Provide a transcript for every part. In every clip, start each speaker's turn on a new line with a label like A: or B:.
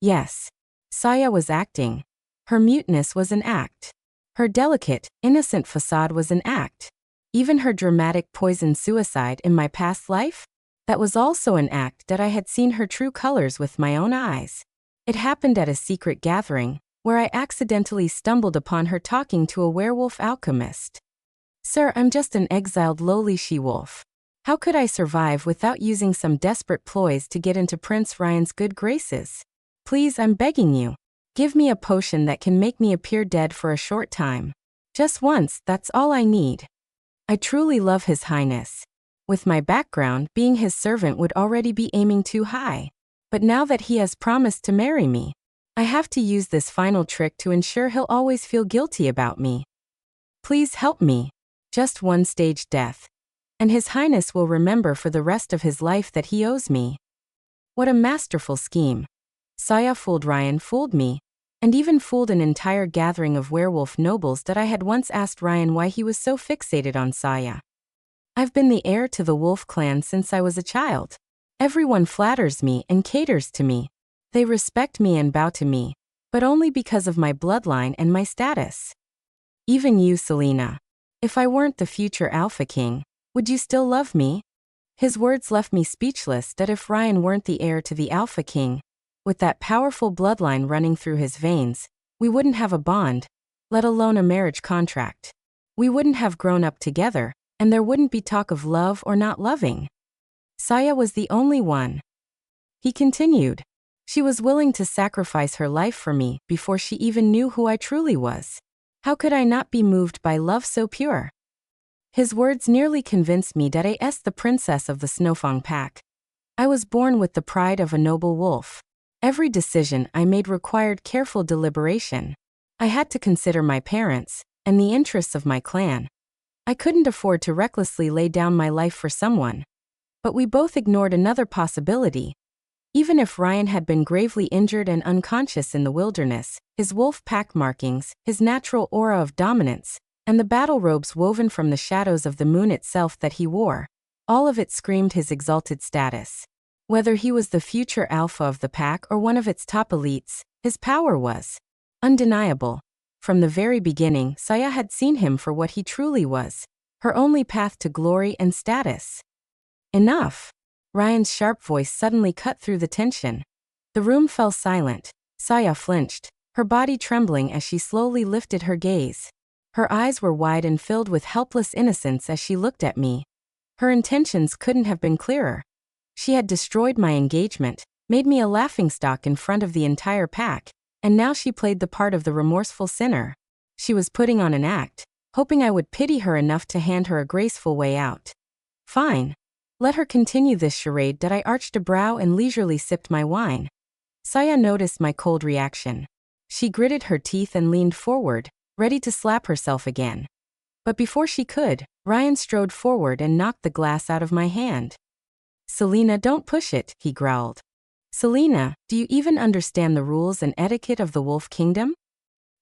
A: Yes. Saya was acting. Her muteness was an act. Her delicate, innocent facade was an act. Even her dramatic poisoned suicide in my past life? That was also an act that I had seen her true colors with my own eyes. It happened at a secret gathering, where I accidentally stumbled upon her talking to a werewolf alchemist. Sir, I'm just an exiled lowly she-wolf. How could I survive without using some desperate ploys to get into Prince Ryan's good graces? Please, I'm begging you. Give me a potion that can make me appear dead for a short time. Just once, that's all I need. I truly love His Highness. With my background, being his servant would already be aiming too high. But now that he has promised to marry me, I have to use this final trick to ensure he'll always feel guilty about me. Please help me. Just one staged death. And His Highness will remember for the rest of his life that he owes me. What a masterful scheme. Saya fooled Ryan, fooled me, and even fooled an entire gathering of werewolf nobles that I had once asked Ryan why he was so fixated on Saya. I've been the heir to the wolf clan since I was a child. Everyone flatters me and caters to me. They respect me and bow to me, but only because of my bloodline and my status. Even you, Selena. If I weren't the future Alpha King, would you still love me? His words left me speechless. That if Ryan weren't the heir to the Alpha King, with that powerful bloodline running through his veins, we wouldn't have a bond, let alone a marriage contract. We wouldn't have grown up together, and there wouldn't be talk of love or not loving. Saya was the only one. He continued. She was willing to sacrifice her life for me before she even knew who I truly was. How could I not be moved by love so pure? His words nearly convinced me that I was the princess of the Snowfang pack. I was born with the pride of a noble wolf. Every decision I made required careful deliberation. I had to consider my parents and the interests of my clan. I couldn't afford to recklessly lay down my life for someone. But we both ignored another possibility. Even if Ryan had been gravely injured and unconscious in the wilderness, his wolf pack markings, his natural aura of dominance, and the battle robes woven from the shadows of the moon itself that he wore, all of it screamed his exalted status. Whether he was the future alpha of the pack or one of its top elites, his power was undeniable. From the very beginning, Saya had seen him for what he truly was, her only path to glory and status. Enough! Ryan's sharp voice suddenly cut through the tension. The room fell silent. Saya flinched, her body trembling as she slowly lifted her gaze. Her eyes were wide and filled with helpless innocence as she looked at me. Her intentions couldn't have been clearer. She had destroyed my engagement, made me a laughingstock in front of the entire pack, and now she played the part of the remorseful sinner. She was putting on an act, hoping I would pity her enough to hand her a graceful way out. Fine. Let her continue this charade. That I arched a brow and leisurely sipped my wine. Saya noticed my cold reaction. She gritted her teeth and leaned forward, ready to slap herself again. But before she could, Ryan strode forward and knocked the glass out of my hand. Selena, don't push it, he growled. Selena, do you even understand the rules and etiquette of the Wolf Kingdom?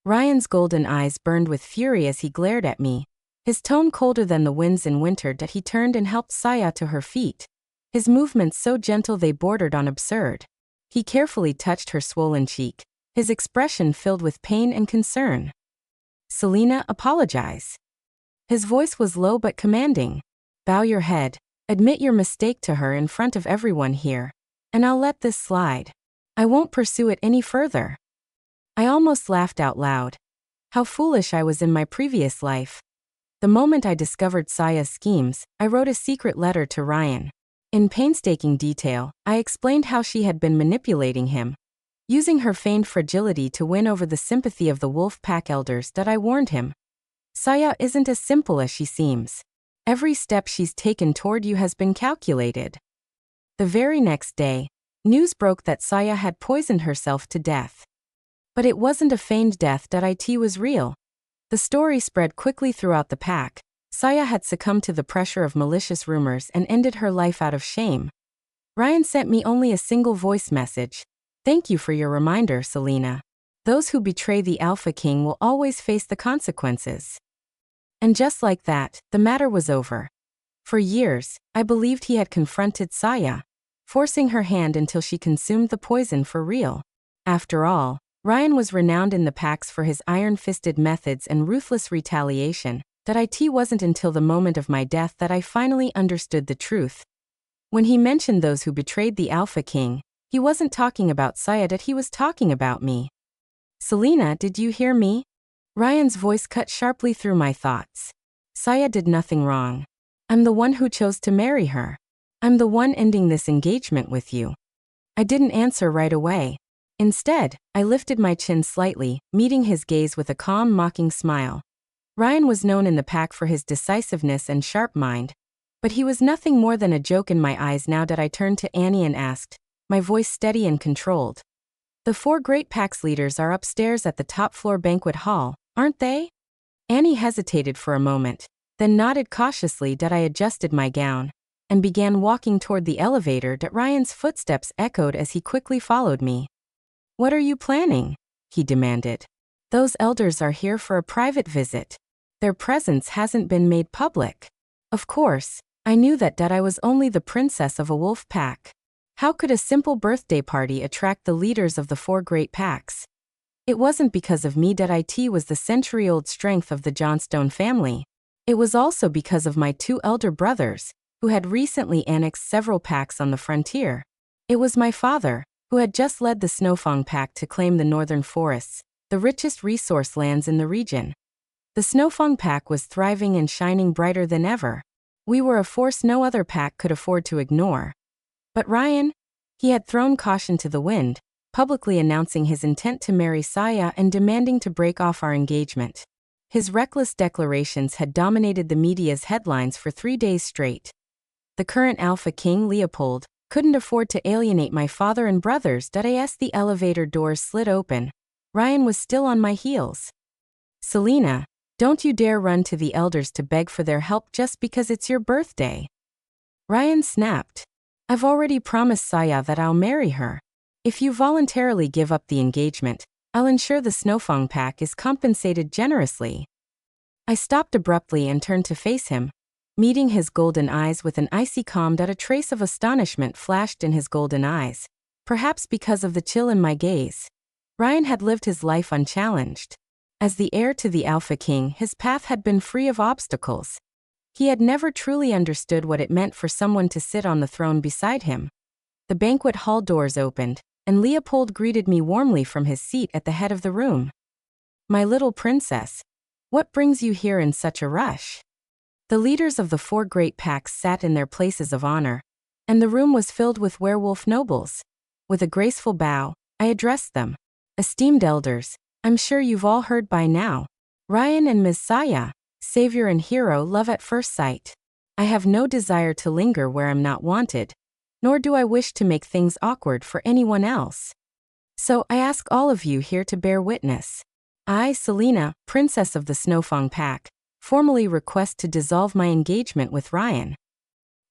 A: Ryan's golden eyes burned with fury as he glared at me, his tone colder than the winds in winter. That he turned and helped Saya to her feet, his movements so gentle they bordered on absurd. He carefully touched her swollen cheek, his expression filled with pain and concern. Selena, apologize. His voice was low but commanding. Bow your head, admit your mistake to her in front of everyone here, and I'll let this slide. I won't pursue it any further. I almost laughed out loud. How foolish I was in my previous life. The moment I discovered Saya's schemes, I wrote a secret letter to Ryan. In painstaking detail, I explained how she had been manipulating him, using her feigned fragility to win over the sympathy of the wolf pack elders. That I warned him. Saya isn't as simple as she seems. Every step she's taken toward you has been calculated. The very next day, news broke that Saya had poisoned herself to death. But it wasn't a feigned death. That it was real. The story spread quickly throughout the pack. Saya had succumbed to the pressure of malicious rumors and ended her life out of shame. Ryan sent me only a single voice message. Thank you for your reminder, Selena. Those who betray the Alpha King will always face the consequences. And just like that, the matter was over. For years, I believed he had confronted Saya, forcing her hand until she consumed the poison for real. After all, Ryan was renowned in the packs for his iron-fisted methods and ruthless retaliation. That it wasn't until the moment of my death that I finally understood the truth. When he mentioned those who betrayed the Alpha King, he wasn't talking about Saya, that he was talking about me. Selena, did you hear me? Ryan's voice cut sharply through my thoughts. Saya did nothing wrong. I'm the one who chose to marry her. I'm the one ending this engagement with you. I didn't answer right away. Instead, I lifted my chin slightly, meeting his gaze with a calm, mocking smile. Ryan was known in the pack for his decisiveness and sharp mind, but he was nothing more than a joke in my eyes now that I turned to Annie and asked, my voice steady and controlled. The 4 Great Packs leaders are upstairs at the top floor banquet hall, aren't they? Annie hesitated for a moment, then nodded cautiously. That I adjusted my gown and began walking toward the elevator. That Ryan's footsteps echoed as he quickly followed me. What are you planning? He demanded. Those elders are here for a private visit. Their presence hasn't been made public. Of course, I knew that I was only the princess of a wolf pack. How could a simple birthday party attract the leaders of the 4 Great Packs? It wasn't because of me that it was the century-old strength of the Johnstone family. It was also because of my 2 elder brothers, who had recently annexed several packs on the frontier. It was my father, who had just led the Snowfang pack to claim the northern forests, the richest resource lands in the region. The Snowfang pack was thriving and shining brighter than ever. We were a force no other pack could afford to ignore. But Ryan, he had thrown caution to the wind, publicly announcing his intent to marry Saya and demanding to break off our engagement. His reckless declarations had dominated the media's headlines for 3 days straight. The current Alpha King, Leopold, couldn't afford to alienate my father and brothers. As the elevator doors slid open, Ryan was still on my heels. Selena, don't you dare run to the elders to beg for their help just because it's your birthday. Ryan snapped. I've already promised Saya that I'll marry her. If you voluntarily give up the engagement, I'll ensure the Snowfang pack is compensated generously. I stopped abruptly and turned to face him, meeting his golden eyes with an icy calm. A trace of astonishment flashed in his golden eyes, perhaps because of the chill in my gaze. Ryan had lived his life unchallenged. As the heir to the Alpha King, his path had been free of obstacles. He had never truly understood what it meant for someone to sit on the throne beside him. The banquet hall doors opened, and Leopold greeted me warmly from his seat at the head of the room. My little princess, what brings you here in such a rush? The leaders of the 4 Great Packs sat in their places of honor, and the room was filled with werewolf nobles. With a graceful bow, I addressed them. Esteemed elders, I'm sure you've all heard by now. Ryan and Ms. Saya, savior and hero, love at first sight. I have no desire to linger where I'm not wanted, nor do I wish to make things awkward for anyone else. So I ask all of you here to bear witness. I, Selena, princess of the Snowfang pack, formally request to dissolve my engagement with Ryan.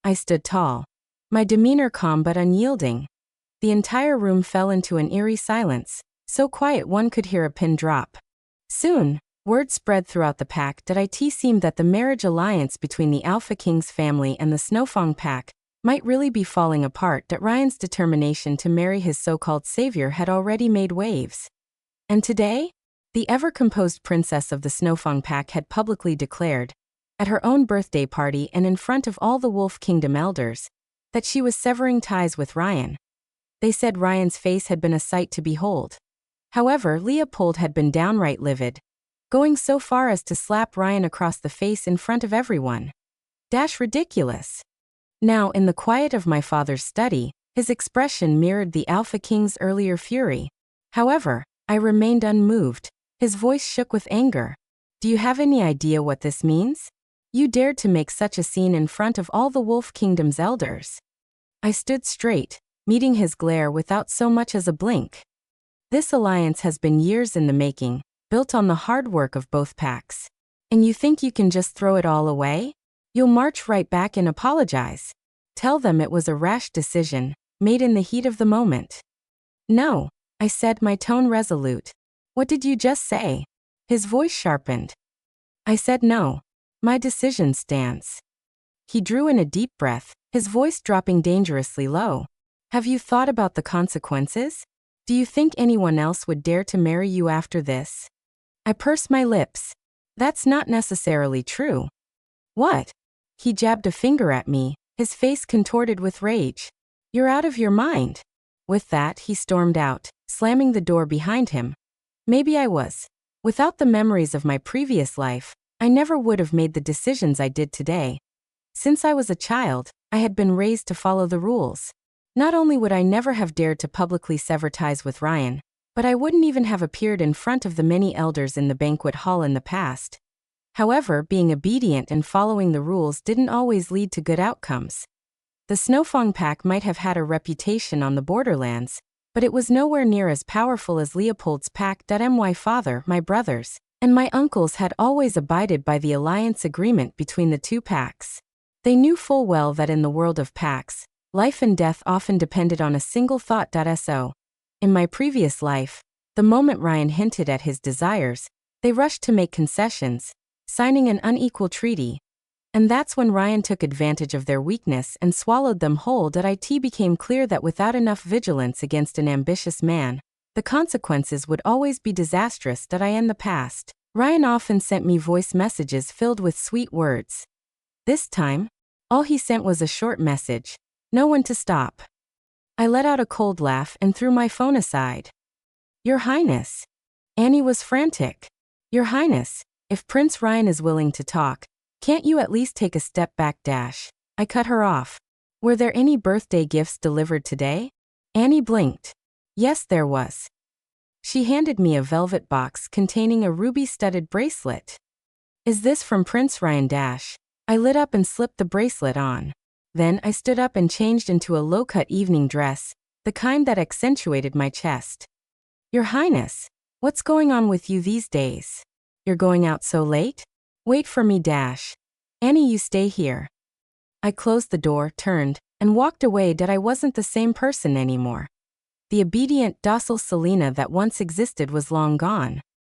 A: I stood tall, my demeanor calm but unyielding. The entire room fell into an eerie silence, so quiet one could hear a pin drop. Soon, word spread throughout the pack that it seemed that the marriage alliance between the Alpha King's family and the Snowfang pack might really be falling apart. That Ryan's determination to marry his so-called savior had already made waves. And today, the ever-composed princess of the Snowfang pack had publicly declared, at her own birthday party and in front of all the Wolf Kingdom elders, that she was severing ties with Ryan. They said Ryan's face had been a sight to behold. However, Leopold had been downright livid, going so far as to slap Ryan across the face in front of everyone. Ridiculous. Now, in the quiet of my father's study, his expression mirrored the Alpha King's earlier fury. However, I remained unmoved. His voice shook with anger. Do you have any idea what this means? You dared to make such a scene in front of all the Wolf Kingdom's elders. I stood straight, meeting his glare without so much as a blink. This alliance has been years in the making, built on the hard work of both packs. And you think you can just throw it all away? You'll march right back and apologize. Tell them it was a rash decision, made in the heat of the moment. No, I said, my tone resolute. What did you just say? His voice sharpened. I said no. My decision stands. He drew in a deep breath, his voice dropping dangerously low. Have you thought about the consequences? Do you think anyone else would dare to marry you after this? I pursed my lips. That's not necessarily true. What? He jabbed a finger at me, his face contorted with rage. You're out of your mind. With that, he stormed out, slamming the door behind him. Maybe I was. Without the memories of my previous life, I never would have made the decisions I did today. Since I was a child, I had been raised to follow the rules. Not only would I never have dared to publicly sever ties with Ryan, but I wouldn't even have appeared in front of the many elders in the banquet hall in the past. However, being obedient and following the rules didn't always lead to good outcomes. The Snowfong pack might have had a reputation on the borderlands, but it was nowhere near as powerful as Leopold's pack. My father, my brothers, and my uncles had always abided by the alliance agreement between the two packs. They knew full well that in the world of packs, life and death often depended on a single thought. In my previous life, the moment Ryan hinted at his desires, they rushed to make concessions, signing an unequal treaty. And that's when Ryan took advantage of their weakness and swallowed them whole. It became clear that without enough vigilance against an ambitious man, the consequences would always be disastrous. In the past, Ryan often sent me voice messages filled with sweet words. This time, all he sent was a short message, no one to stop. I let out a cold laugh and threw my phone aside. Your Highness. Annie was frantic. Your Highness, if Prince Ryan is willing to talk, can't you at least take a step back? I cut her off. Were there any birthday gifts delivered today? Annie blinked. Yes, there was. She handed me a velvet box containing a ruby-studded bracelet. Is this from Prince Ryan? I lit up and slipped the bracelet on. Then I stood up and changed into a low-cut evening dress, the kind that accentuated my chest. Your Highness, what's going on with you these days? You're going out so late? Wait for me. Annie, you stay here. I closed the door, turned, and walked away. I wasn't the same person anymore. The obedient, docile Selena that once existed was long gone.